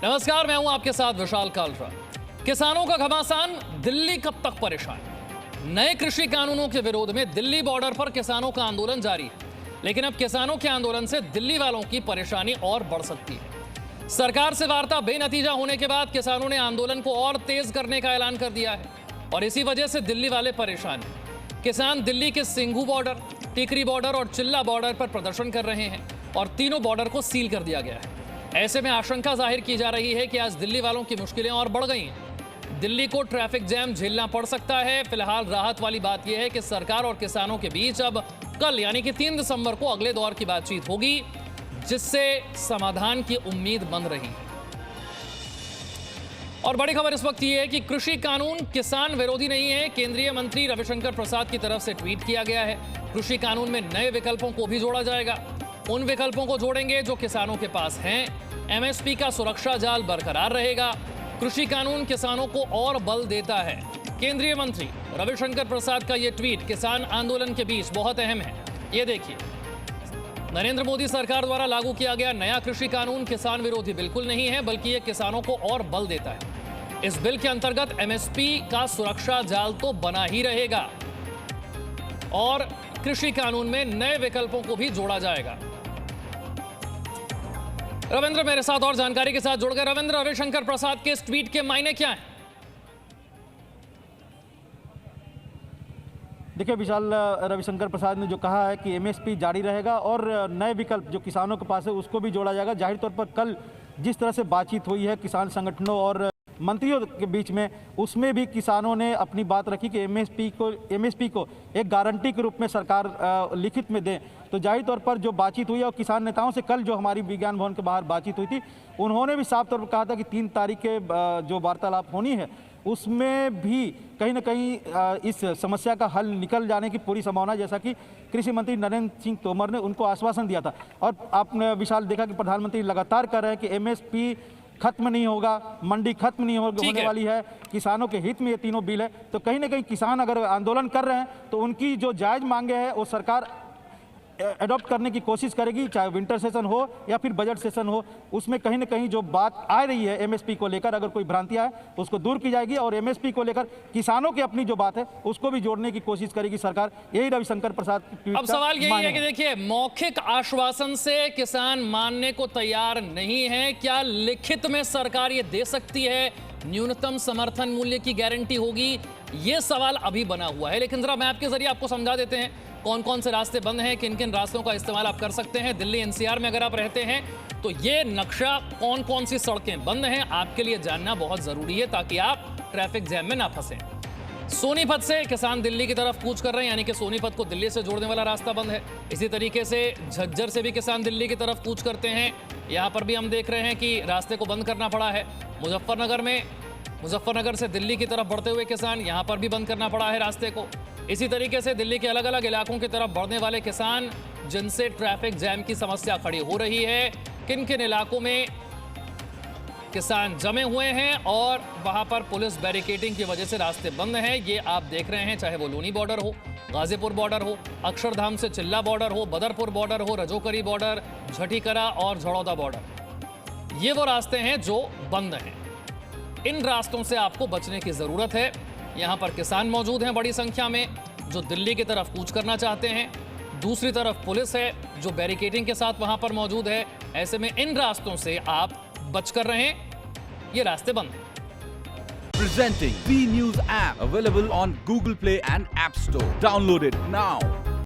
नमस्कार, मैं हूं आपके साथ विशाल कालरा। किसानों का घमासान, दिल्ली कब तक परेशान? नए कृषि कानूनों के विरोध में दिल्ली बॉर्डर पर किसानों का आंदोलन जारी है, लेकिन अब किसानों के आंदोलन से दिल्ली वालों की परेशानी और बढ़ सकती है। सरकार से वार्ता बेनतीजा होने के बाद किसानों ने आंदोलन को और तेज करने का ऐलान कर दिया है और इसी वजह से दिल्ली वाले परेशान हैं। किसान दिल्ली के सिंघू बॉर्डर, टिकरी बॉर्डर और चिल्ला बॉर्डर पर प्रदर्शन कर रहे हैं और तीनों बॉर्डर को सील कर दिया गया है। ऐसे में आशंका जाहिर की जा रही है कि आज दिल्ली वालों की मुश्किलें और बढ़ गई हैं। दिल्ली को ट्रैफिक जैम झेलना पड़ सकता है। फिलहाल राहत वाली बात यह है कि सरकार और किसानों के बीच अब कल यानी कि 3 दिसंबर को अगले दौर की बातचीत होगी, जिससे समाधान की उम्मीद बन रही है। और बड़ी खबर इस वक्त यह है कि कृषि कानून किसान विरोधी नहीं है। केंद्रीय मंत्री रविशंकर प्रसाद की तरफ से ट्वीट किया गया है। कृषि कानून में नए विकल्पों को भी जोड़ा जाएगा। उन विकल्पों को जोड़ेंगे जो किसानों के पास हैं। एमएसपी का सुरक्षा जाल बरकरार रहेगा। कृषि कानून किसानों को और बल देता है। केंद्रीय मंत्री रविशंकर प्रसाद का यह ट्वीट किसान आंदोलन के बीच बहुत अहम है। ये देखिए, नरेंद्र मोदी सरकार द्वारा लागू किया गया नया कृषि कानून किसान विरोधी बिल्कुल नहीं है, बल्कि यह किसानों को और बल देता है। इस बिल के अंतर्गत एमएसपी का सुरक्षा जाल तो बना ही रहेगा और कृषि कानून में नए विकल्पों को भी जोड़ा जाएगा। रविंद्र मेरे साथ और जानकारी के साथ जुड़ गए। रविंद्र, रविशंकर प्रसाद के इस ट्वीट के मायने क्या हैं? देखिए विशाल, रविशंकर प्रसाद ने जो कहा है कि एमएसपी जारी रहेगा और नए विकल्प जो किसानों के पास है उसको भी जोड़ा जाएगा। जाहिर तौर पर कल जिस तरह से बातचीत हुई है किसान संगठनों और मंत्रियों के बीच में, उसमें भी किसानों ने अपनी बात रखी कि एमएसपी को एक गारंटी के रूप में सरकार लिखित में दे। तो जाहिर तौर पर जो बातचीत हुई है और किसान नेताओं से कल जो हमारी विज्ञान भवन के बाहर बातचीत हुई थी, उन्होंने भी साफ तौर पर कहा था कि 3 तारीख के जो वार्तालाप होनी है उसमें भी कहीं ना कहीं इस समस्या का हल निकल जाने की पूरी संभावना, जैसा कि कृषि मंत्री नरेंद्र सिंह तोमर ने उनको आश्वासन दिया था। और आपने विशाल देखा कि प्रधानमंत्री लगातार कह रहे हैं कि एमएसपी खत्म नहीं होगा, मंडी खत्म नहीं होने वाली है, किसानों के हित में ये तीनों बिल है। तो कहीं ना कहीं किसान अगर आंदोलन कर रहे हैं तो उनकी जो जायज मांगे हैं वो सरकार अडॉप्ट करने की कोशिश करेगी, चाहे विंटर सेशन हो या फिर बजट सेशन हो। उसमें कहीं ना कहीं जो बात आ रही है एमएसपी को लेकर, अगर कोई भ्रांतियां है उसको दूर की जाएगी और एमएसपी को लेकर किसानों की अपनी जो बात है उसको भी जोड़ने की कोशिश करेगी सरकार। यही रविशंकर प्रसाद की अब सवाल यही है कि देखिए, मौखिक आश्वासन से किसान मानने को तैयार नहीं है। क्या लिखित में सरकार ये दे सकती है न्यूनतम समर्थन मूल्य की गारंटी होगी? ये सवाल अभी बना हुआ है। लेकिन जरा मैप के जरिए आपको समझा देते हैं कौन कौन से रास्ते बंद हैं, किन किन रास्तों का इस्तेमाल आप कर सकते हैं। दिल्ली एनसीआर में अगर आप रहते हैं तो ये नक्शा, कौन कौन सी सड़कें बंद हैं, आपके लिए जानना बहुत जरूरी है ताकि आप ट्रैफिक जैम में ना फंसें। सोनीपत से किसान दिल्ली की तरफ कूच कर रहे हैं, यानी कि सोनीपत को दिल्ली से जोड़ने वाला रास्ता बंद है। इसी तरीके से झज्जर से भी किसान दिल्ली की तरफ कूच करते हैं। यहाँ पर भी हम देख रहे हैं कि रास्ते को बंद करना पड़ा है। मुजफ्फरनगर से दिल्ली की तरफ बढ़ते हुए किसान, यहाँ पर भी बंद करना पड़ा है रास्ते को। इसी तरीके से दिल्ली के अलग अलग इलाकों की तरफ बढ़ने वाले किसान, जिनसे ट्रैफिक जैम की समस्या खड़ी हो रही है, किन किन इलाकों में किसान जमे हुए हैं और वहां पर पुलिस बैरिकेडिंग की वजह से रास्ते बंद हैं, ये आप देख रहे हैं। चाहे वो लोनी बॉर्डर हो, गाजीपुर बॉर्डर हो, अक्षरधाम से चिल्ला बॉर्डर हो, बदरपुर बॉर्डर हो, रजोकरी बॉर्डर, झटीकरा और झड़ौदा बॉर्डर, ये वो रास्ते हैं जो बंद हैं। इन रास्तों से आपको बचने की जरूरत है। यहाँ पर किसान मौजूद हैं बड़ी संख्या में जो दिल्ली की तरफ कूच करना चाहते हैं। दूसरी तरफ पुलिस है जो बैरिकेडिंग के साथ वहां पर मौजूद है। ऐसे में इन रास्तों से आप बचकर रहें, ये रास्ते बंद हैं। Presenting B News app available on Google Play and App Store. Download it now.